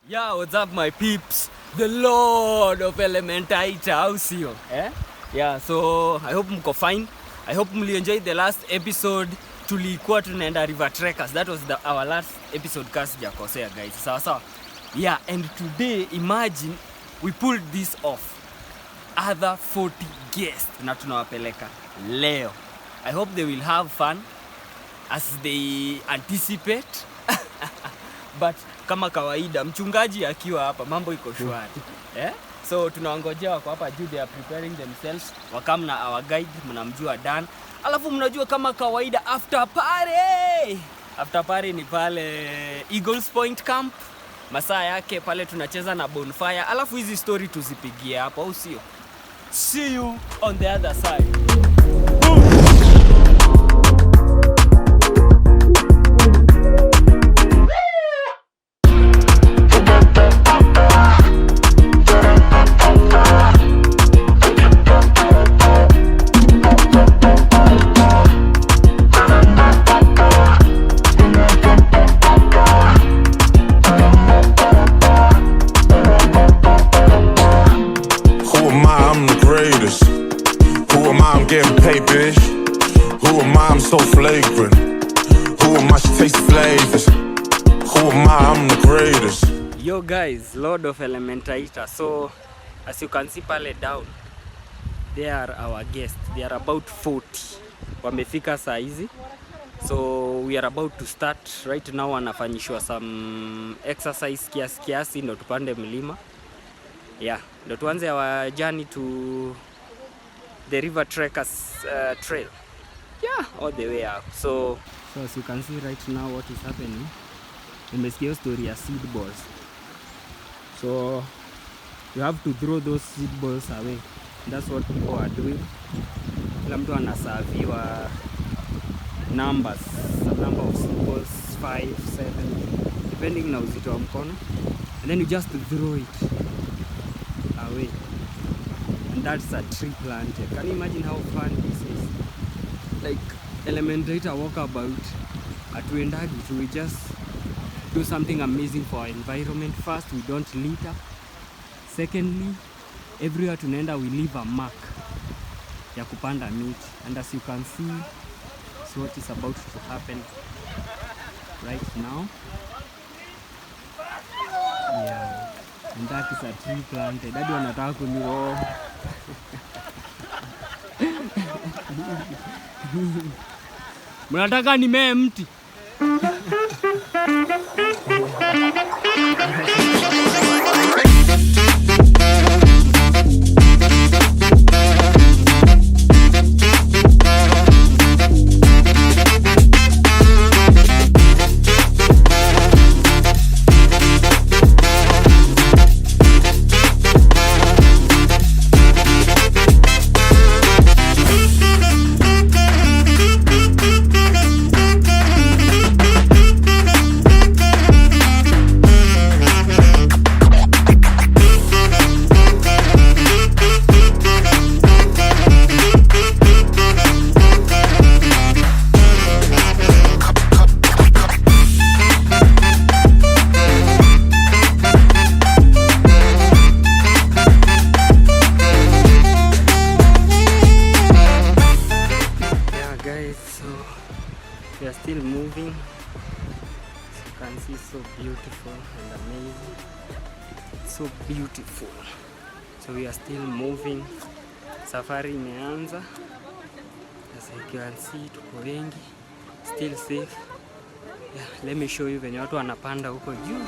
Yeah, what's up my peeps? The Lord of Elementaita, au sio? Yeah, so I hope mko fine. I hope mli-enjoy the last episode. Tulikuwa tunaenda River Trekkers. That was our last episode kasi jakosea guys. Sawa. Yeah, and today imagine we pulled this off. Other 40 guests na tunawapeleka leo. I hope they will have fun as they anticipate. But kama kawaida mchungaji akiwa hapa mambo iko shwari. So tunaongojea wako hapa juu, they are preparing themselves. Wakam na our guide mnamjua Dan. Alafu mnajua kama kawaida after party ni pale Eagles Point Camp. Masaa yake pale tunacheza na bonfire. Alafu hizi story tuzipigie hapo, au sio? See you on the other side. Getting paid, bitch. Who am I? I'm so flagrant. Who am I? She tastes flavors. Who am I? I'm the greatest. Yo guys, Lord of Elementaita. So as you can see pale down, they are our guests. They are about 40. Wamefika saa hizi. So we are about to start right now. Wanafanyishwa some exercise kiasi ndo tupande mlima. Yeah, ndo tuanze our journey to the River Trekkers trail. Yeah, all the way up. So as you can see right now what is happening. Nimesikia story ya seed balls. So you have to throw those seed balls away. That's what people are doing. Kila mtu anasaviwa numbers, a number of seed balls, 5, 7, depending na uzito wa mkono. And then you just throw it away. And that's a tree planted. Can you imagine how fun this is? Like Elementaita walkabout at NGIGI, we just do something amazing for our environment. First, we don't litter. Secondly, everywhere tunaenda we leave a mark ya kupanda miti. And as you can see, so what is about to happen right now. Yeah. And that is a tree planted. Daddy wanataka kuniroho. Mnataka nimee mti? We are still moving. As you can see, so beautiful and amazing. It's so beautiful. So we are still moving. Safari imeanza. As you can see, tuko wengi. Still safe. Yeah, let me show you venye watu wanapanda huko juu.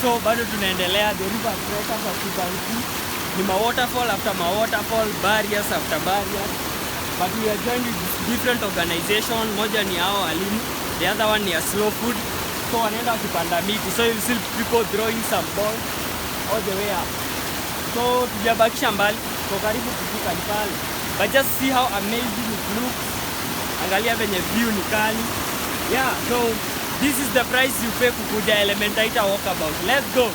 So bado tunaendelea, the river breakers as you can see. Ni waterfall after waterfall, barriers after barriers. But we are joined with different organizations. Moja ni hao walimu, the other one ni a slow food. So wanaenda wakipanda miti. So you see people throwing some balls all the way up. So tujabakisha mbali, kwa karibu kufika ni pale. But just see how amazing it looks. Angalia venye view ni kali. Yeah, so this is the price you pay kukuja Elementaita walkabout. Let's go.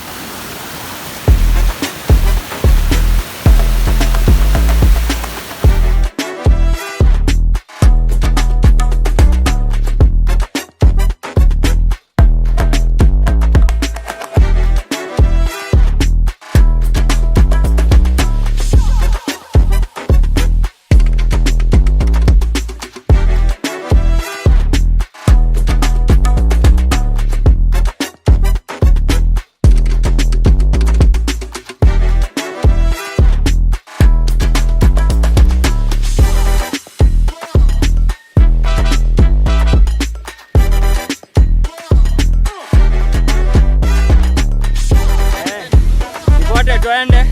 Tuende.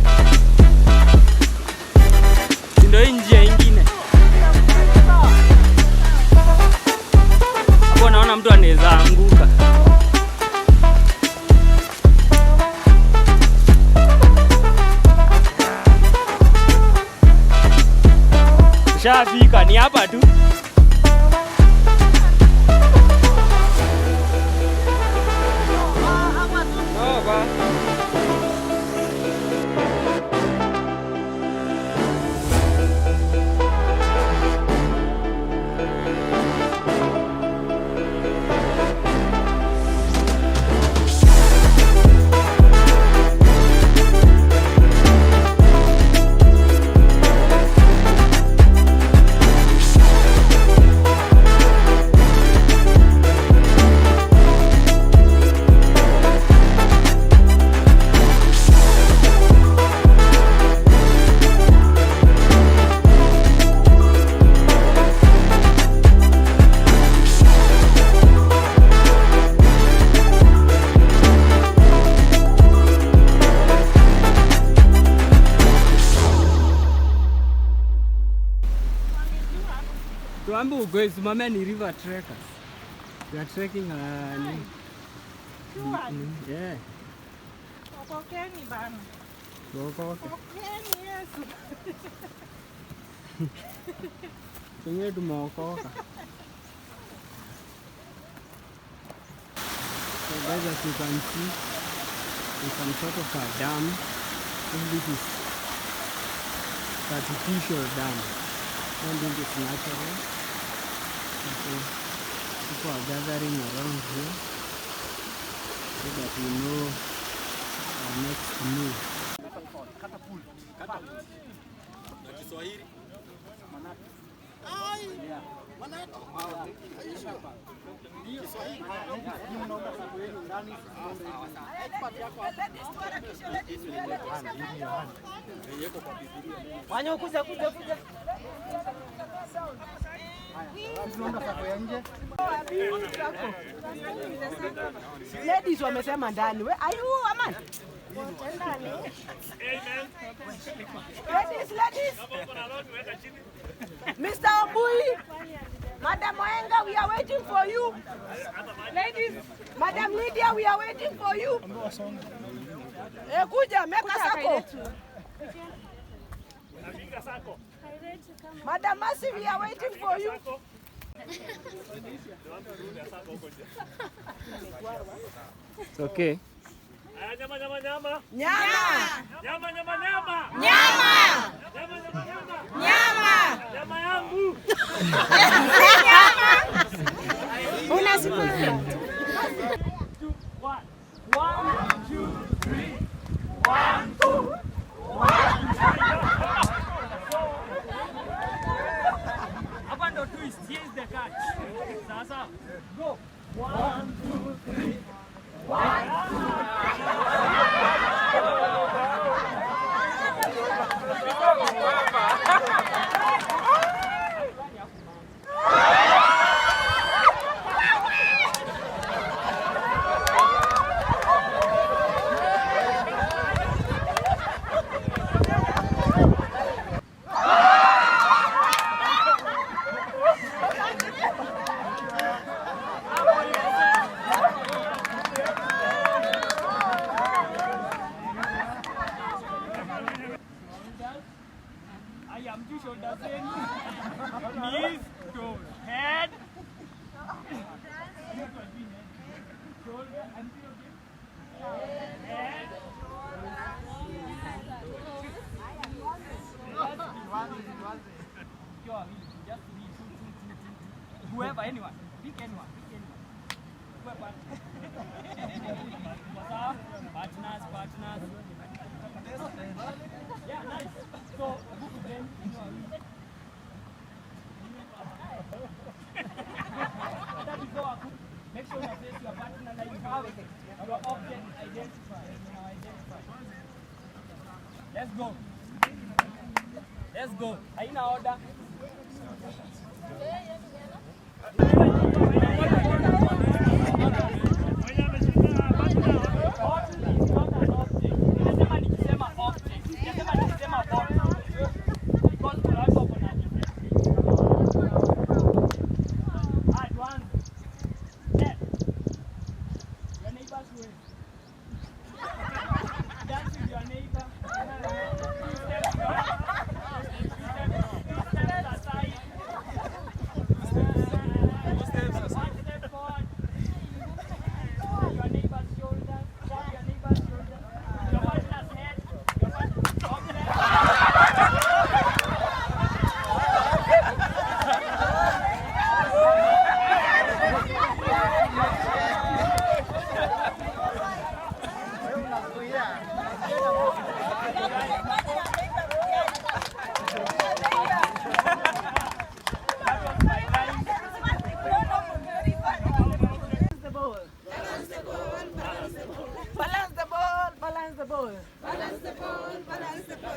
Ndio njia nyingine. Hapo naona mtu anaweza anguka. Tushafika, ni hapa tu. Tuambu guys, mama ni river trekkers. We are trekking yeah. Okokeni bana. Okokeni Yesu. Tunye tumeokoka. So guys, as you can see, there's some sort of a dam. This is artificial dam. I don't think it's natural. So people are gathering around here so that we know our next move. Ladies wamesema ndani. Are you a man? Ladies. Mr. Obui, Madam Oenga, we are waiting for you. Ladies, Madam Lydia, we are waiting for you. Kuja, meka sako. Madam Mercy, we are waiting for you. It's okay. Nyama. Yangu. Unasikia? 1, 2, 3. 1, 2. 1. Hapa ndo twist. Here is the catch. Sasa. Go. 1, 2, 3. 1, 2. shoulders. I am 2 shoulders in. Knees to head. Shoulder and head. Just whoever, anyone. Pick anyone. Whoever. Partners. Yeah, nice. So, then, make sure you place your partner like you have your object identified. Let's go. Haina order.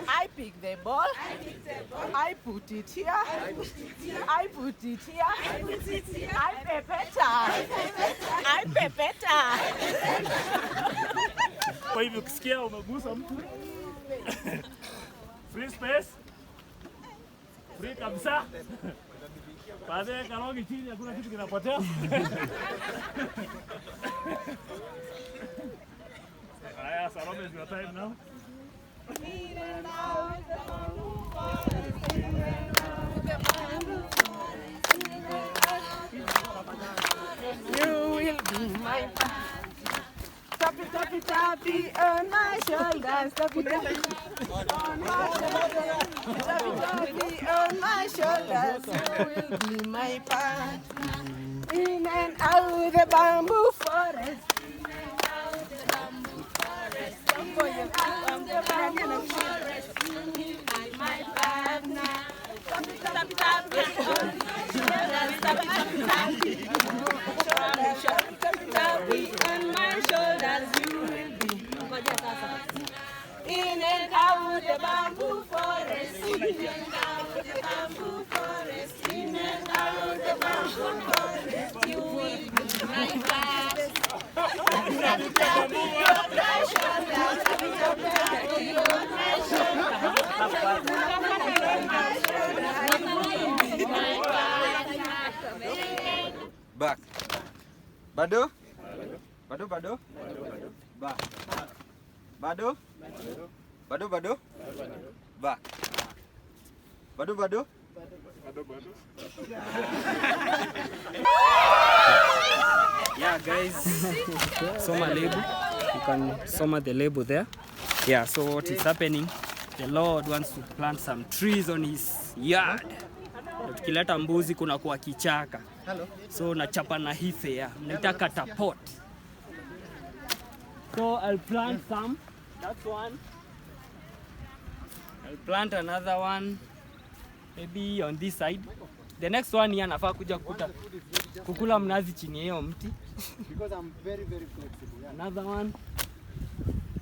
I pick the ball. I put it here. I put it here. I pepeta. Kwa hivyo ukisikia umegusa mtu free space, free kabisa. Baadaye karogi chini, hakuna kitu kinapotea. Haya, Salome is your time now. You will be my tappy on my shoulders, tappy on my shoulders, tappy on my shoulders. You will be my partner in and out the bamboo forest. For you, I'm the bamboo forest. You will be my partner. Tappy on my shoulders, tappy on my shoulders. You will be in and out the bamboo forest. In and out the bamboo forest. In and out the bamboo forest. You will be my partner. Back. Bado? Bado? Back. Bado? Bado? Back. Bado? Yeah, guys, soma label. You can soma the label there. Yeah, so what is happening? The Lord wants to plant some trees on his yard. Tukileta mbuzi kuna kuwa kichaka. So nachapa na hife ya. Naita catapult. So I'll plant some. That's one. I'll plant another one. Maybe on this side. The next one here nafaa kuja kukula mnazi chini ya hiyo mti. Because I'm very flexible. Yeah. Another one.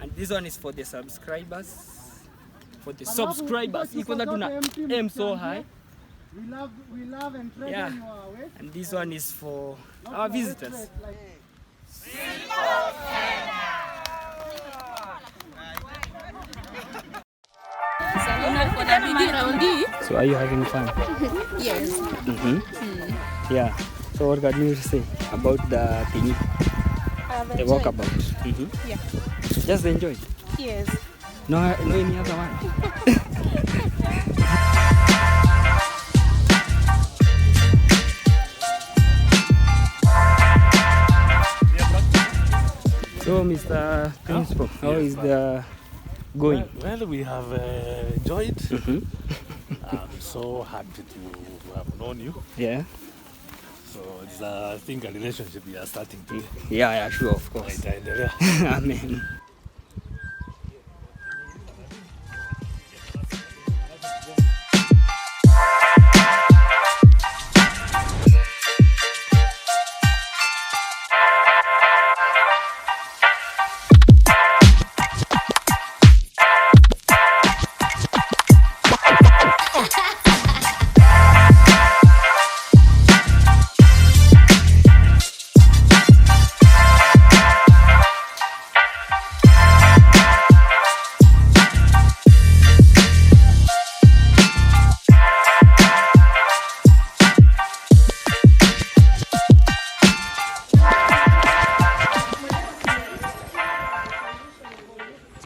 And this one is for the subscribers. For the subscribers. Equal that tuna aim so high. We love and treasure Yeah. your ways. And this one is for our visitors. So are you having fun? Yes. Yeah. So what can you say about the thingy? The walkabout? Yeah. Just enjoy. Yes. No any other one? principal? How is the going? Well, we have enjoyed. I'm so happy to have known you. Yeah. So it's I think a relationship we are starting to. Yeah, sure, of course. Amen.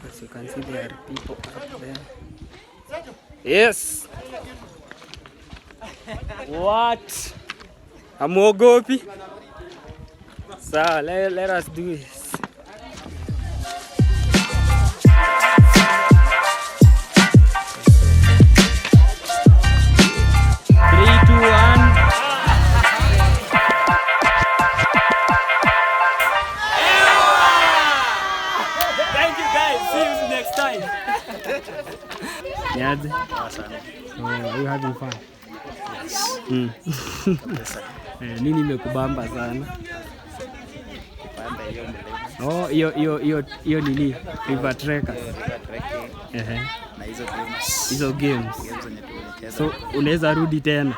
As you can see, there are people up there. Yes. What? Amuogopi? So let us do this. Niaje? Are you having fun? Yes. Nini imekubamba sana? Oh, hiyo nini? River Trekkers. Na hizo games. So unaweza rudi tena?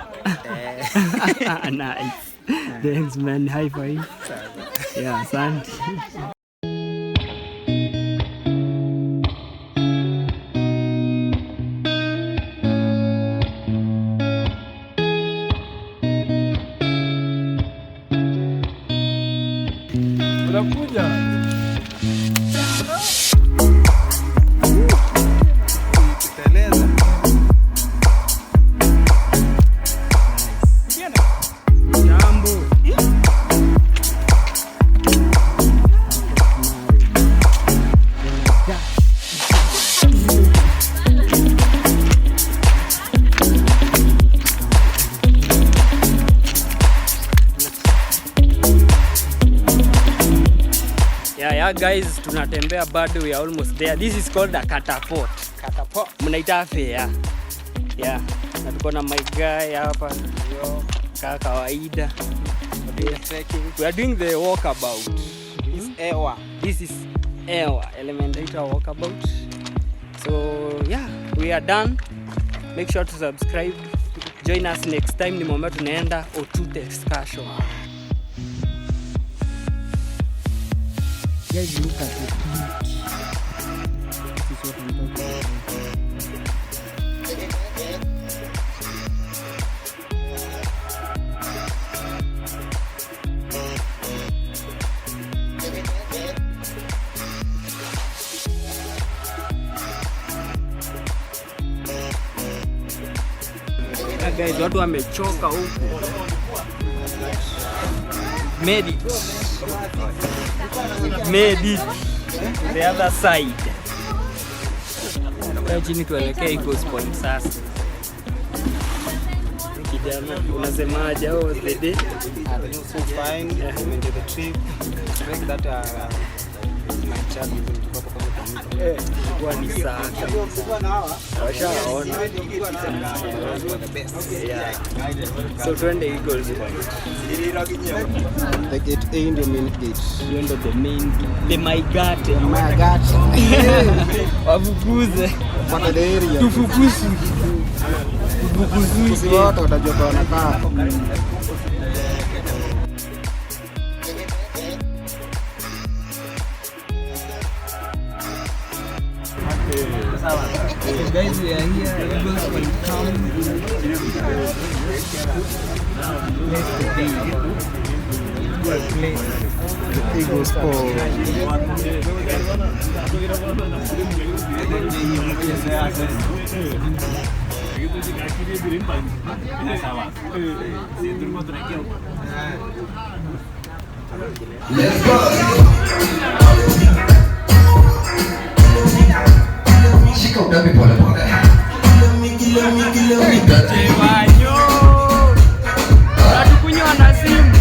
Nice. Thanks man, high five. Yeah, asante. Yeah guys, tunatembea bado, we are almost there. This is called a catapult. Mnaita fair. Yeah. Na tuko na my guy hapa. Kama kawaida. We are doing the walkabout. This is Elementaita walkabout. So yeah, we are done. Make sure to subscribe. Join us next time. Ni mwamba tunaenda Otute excursion. Guys, look at the beach. This is what I'm talking about. Guys, watu wamechoka huku. Made it. The other side. Chini tuelekea Eagles Point sasa. Kijana, unasemaje? How was the day? So fine. Yeah. We enjoyed the trip. Like that my child kwa ni saa. Washaona. Yeah. So twende Eagles Point. The gate A ndio main gate. Hiyo ndio the main the my gate. Wafukuze. Pata the area. Tufukuzi. Sisi wote watajua kwa wanakaa. So guys, we are here. Eagles Point town. Eagles Point. Let's go. Shika udabi pole pole. Wanyo. Hatukunywa na simu.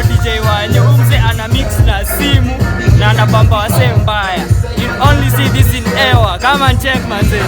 DJ Wanyo, umse ana mix na simu na anabamba wase mbaya. You only see this in Ewa. Come and check manze.